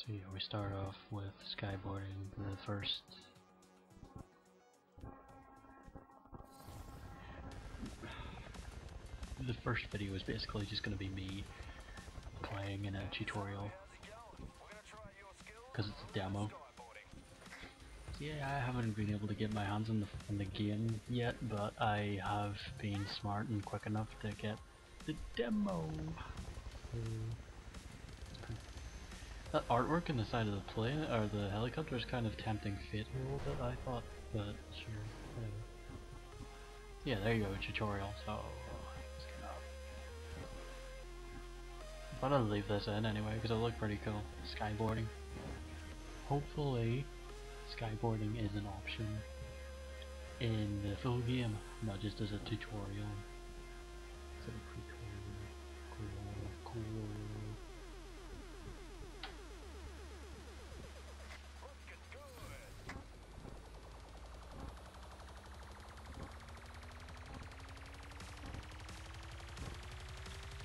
So yeah, we start off with skyboarding. The first video is basically just going to be me playing in a tutorial because it's a demo. Yeah, I haven't been able to get my hands on the game yet, but I have been smart and quick enough to get the demo. That artwork in the side of the plane or the helicopter is kind of tempting fate a little bit, I thought, but sure. Whatever. Yeah, there you go, tutorial. So let's get up. I thought I'd leave this in anyway because it looked pretty cool. Skyboarding. Hopefully, skyboarding is an option in the full game, not just as a tutorial. So pretty cool.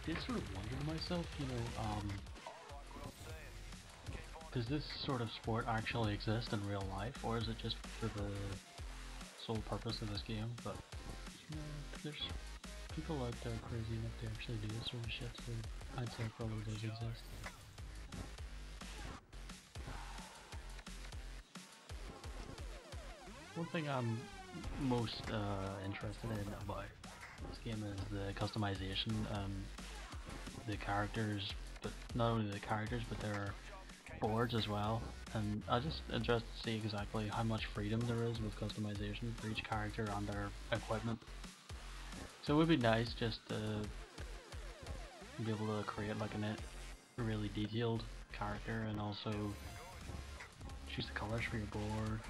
I did sort of wonder to myself, you know, does this sort of sport actually exist in real life, or is it just for the sole purpose of this game? But you know, there's people out there crazy enough to actually do this sort of shit, so I'd say it probably does exist. One thing I'm most interested in about this game is the customization, the characters, but not only the characters, but their boards as well. And I'm just interested to see exactly how much freedom there is with customization for each character and their equipment. So it would be nice just to be able to create like a really detailed character and also choose the colors for your board.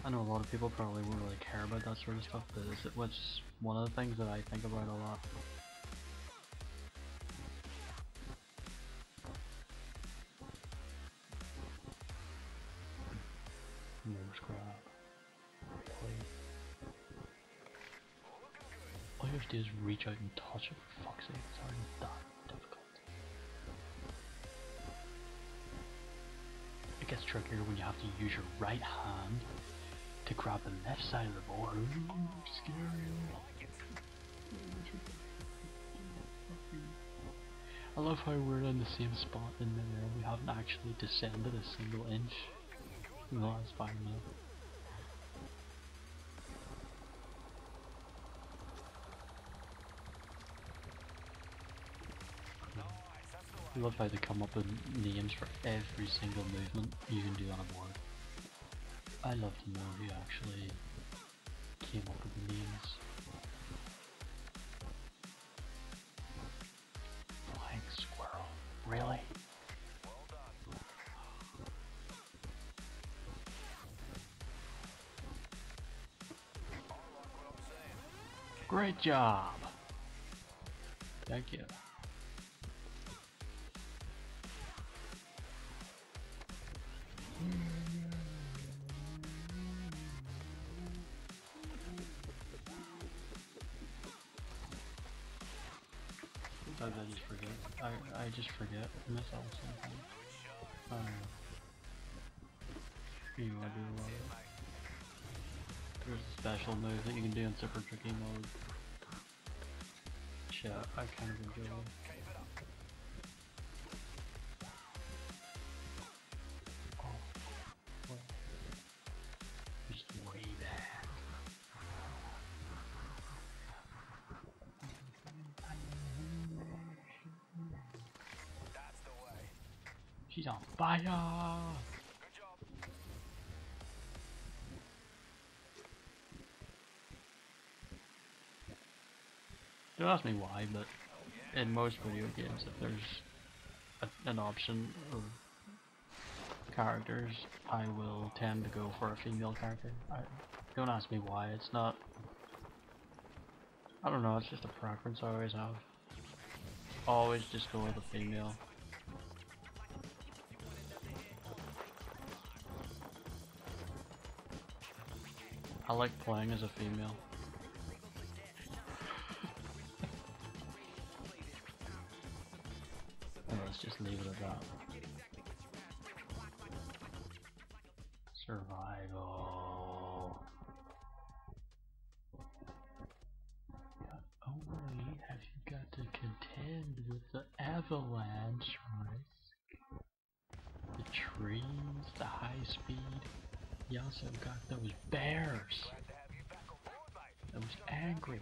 I know a lot of people probably won't really care about that sort of stuff, but it's one of the things that I think about a lot. Never scrap. All you have to do is reach out and touch it, for fuck's sake, it's already that difficult. It gets trickier when you have to use your right hand to grab the left side of the board. Ooh, scary. I love how we're in the same spot in midair. We haven't actually descended a single inch in the last 5 minutes. I love how they come up with names for every single movement you can do on a board. I love to know who actually came up with the names. Flying squirrel. Really? Well done. Great job! Thank you. Sometimes I just forget. I just forget myself sometimes. I don't know. You wanna do a lot of it. There's a special move that you can do in super tricky mode. Shit, I kind of enjoy it. Oh, what? Just way back. That's the way. She's on fire! Good job. Don't ask me why, but in most video games, if there's an option of characters, I will tend to go for a female character. Don't ask me why, it's not... I don't know, it's just a preference I always have. Always just go with a female. I like playing as a female. Oh, let's just leave it at that. Survival. Not only have you got to contend with the avalanche risk, the trees, the high speed, you also got those bears. Those angry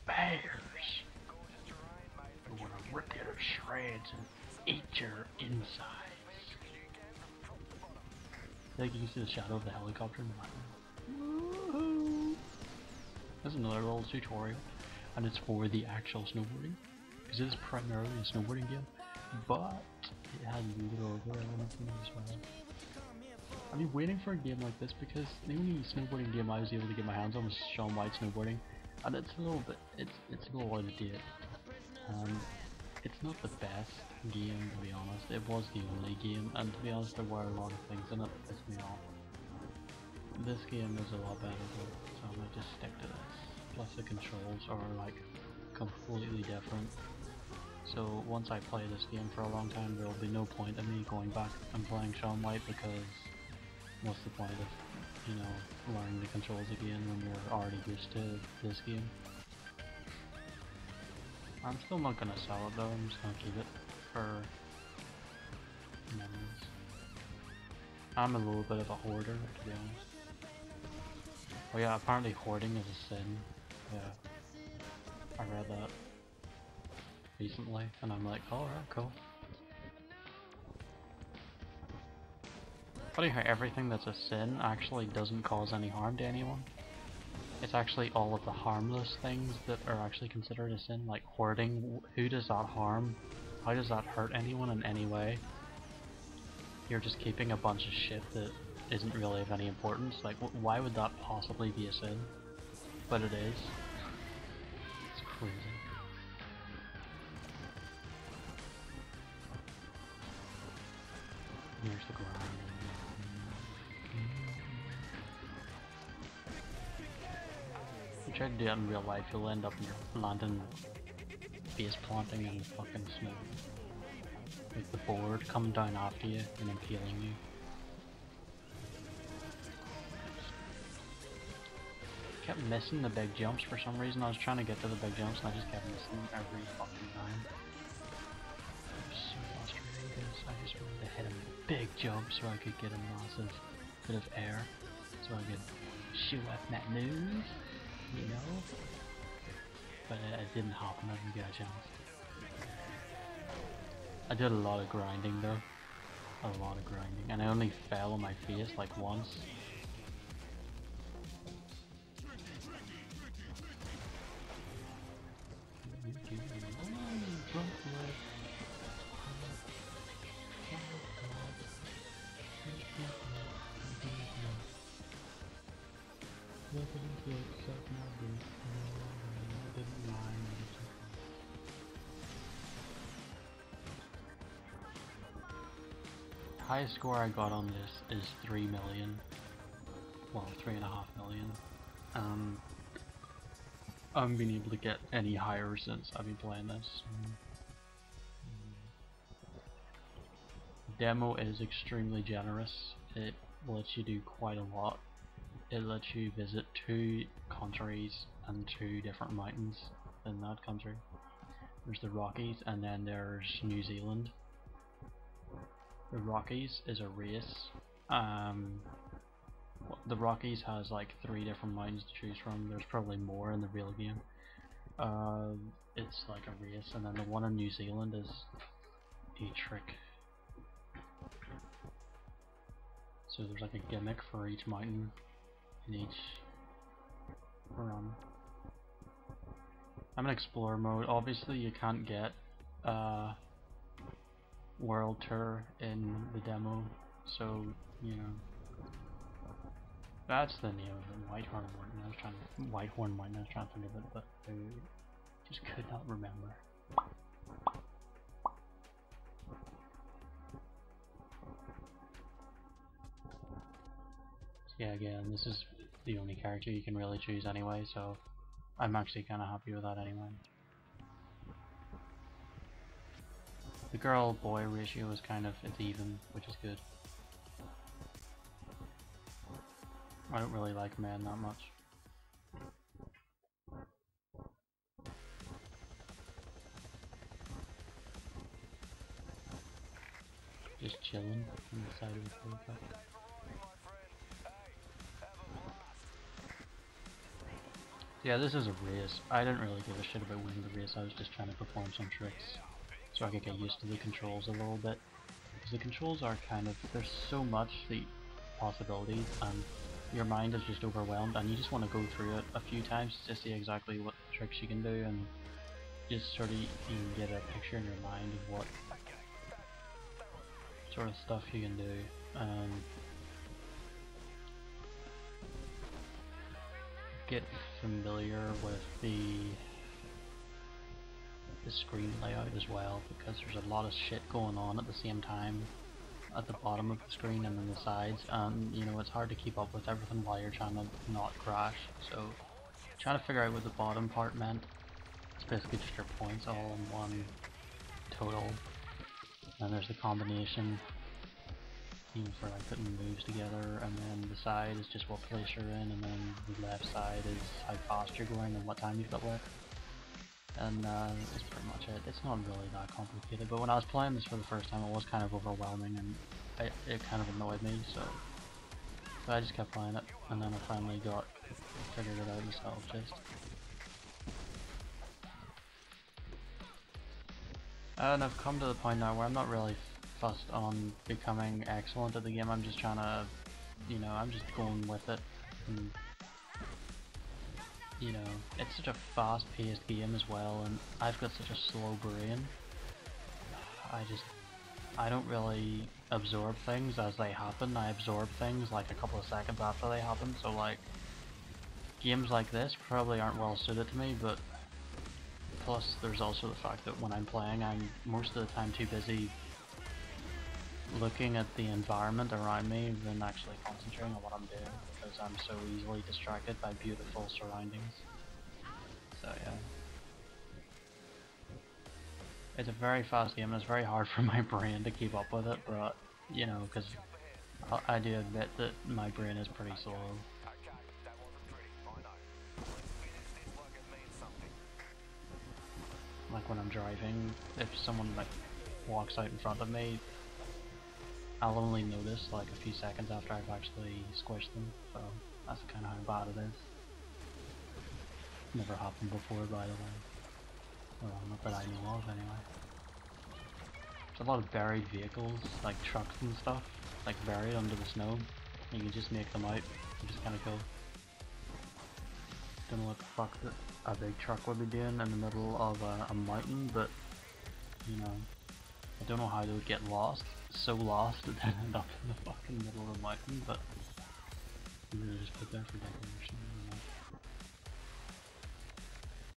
bears who want to rip you to shreds and eat your insides. Like you can see the shadow of the helicopter in the background. Woohoo! There's another little tutorial, and it's for the actual snowboarding, because it is primarily a snowboarding game, but it has little other elements in it as well. I've been waiting for a game like this because the only snowboarding game I was able to get my hands on was Shaun White snowboarding, and it's a little bit, it's a little out of date. It's not the best game, to be honest. It was the only game, and to be honest, there were a lot of things in it that pissed me off. This game is a lot better though, so I might just stick to this. Plus the controls are like completely different. So once I play this game for a long time, there will be no point in me going back and playing Shaun White, because what's the point of, you know, learning the controls again when you're already used to this game? I'm still not gonna sell it though, I'm just gonna keep it for memories. I'm a little bit of a hoarder, to be honest. Oh yeah, apparently hoarding is a sin. Yeah. I read that recently, and I'm like, alright, cool. Funny how everything that's a sin actually doesn't cause any harm to anyone. It's actually all of the harmless things that are actually considered a sin, like hoarding. Who does that harm? How does that hurt anyone in any way? You're just keeping a bunch of shit that isn't really of any importance. Like, why would that possibly be a sin? But it is. It's crazy. Here's the grind. If you try to do that in real life, you'll end up in your landing base planting in the fucking snow. With the board coming down after you and impaling you. Kept missing the big jumps for some reason. I was trying to get to the big jumps and I just kept missing them every fucking time. I was so frustrated because I just wanted to hit a big jump so I could get a massive bit of air, so I could shoot up that news, you know? But it didn't happen, I didn't get a chance. I did a lot of grinding though. A lot of grinding. And I only fell on my face like once. Highest score I got on this is 3 million. Well, 3.5 million. I haven't been able to get any higher since I've been playing this. Demo is extremely generous. It lets you do quite a lot. It lets you visit 2 countries and 2 different mountains in that country. There's the Rockies and then there's New Zealand. The Rockies is a race. The Rockies has like 3 different mountains to choose from. There's probably more in the real game. It's like a race, and then the one in New Zealand is a trick. So there's like a gimmick for each mountain in each run. I'm in Explorer mode. Obviously you can't get World Tour in the demo, so you know. That's the name of it, Whitehorn Mountain. I was trying to think of it, but I just could not remember. Yeah, again, this is the only character you can really choose anyway, so I'm actually kind of happy with that anyway. The girl-boy ratio is kind of, it's even, which is good. I don't really like men that much. Just chilling on the side of the helicopter. Yeah, this is a race. I didn't really give a shit about winning the race, I was just trying to perform some tricks so I could get used to the controls a little bit. Because the controls are kind of, there's so much the possibilities and your mind is just overwhelmed and you just want to go through it a few times to see exactly what tricks you can do and just sort of you can get a picture in your mind of what sort of stuff you can do. Get familiar with the screen layout as well, because there's a lot of shit going on at the same time at the bottom of the screen and then the sides, and you know it's hard to keep up with everything while you're trying to not crash. So trying to figure out what the bottom part meant. It's basically just your points all in one total, and there's the combination for like putting moves together, and then the side is just what place you're in, and then the left side is how fast you're going and what time you've got left. And that's pretty much it. It's not really that complicated, but when I was playing this for the first time it was kind of overwhelming and it kind of annoyed me, so I just kept playing it, and then I finally figured it out myself just. And I've come to the point now where I'm not really fussed on becoming excellent at the game. I'm just trying to, you know, I'm just going with it. And, you know, it's such a fast-paced game as well, and I've got such a slow brain. I don't really absorb things as they happen. I absorb things like a couple of seconds after they happen, so like, games like this probably aren't well suited to me, but plus there's also the fact that when I'm playing, I'm most of the time too busy looking at the environment around me than actually concentrating on what I'm doing, because I'm so easily distracted by beautiful surroundings. So yeah. It's a very fast game and it's very hard for my brain to keep up with it, but you know, because I do admit that my brain is pretty slow. Like when I'm driving, if someone like walks out in front of me, I'll only notice like a few seconds after I've actually squished them, so that's kind of how bad it is. Never happened before, by the way. Well, not that I know of anyway. There's a lot of buried vehicles, like trucks and stuff, like buried under the snow. You can just make them out, which is kind of cool. Don't know what the fuck a big truck would be doing in the middle of a mountain, but you know, I don't know how they would get lost. So lost that they end up in the fucking middle of the mountain, but they really just put there for decoration.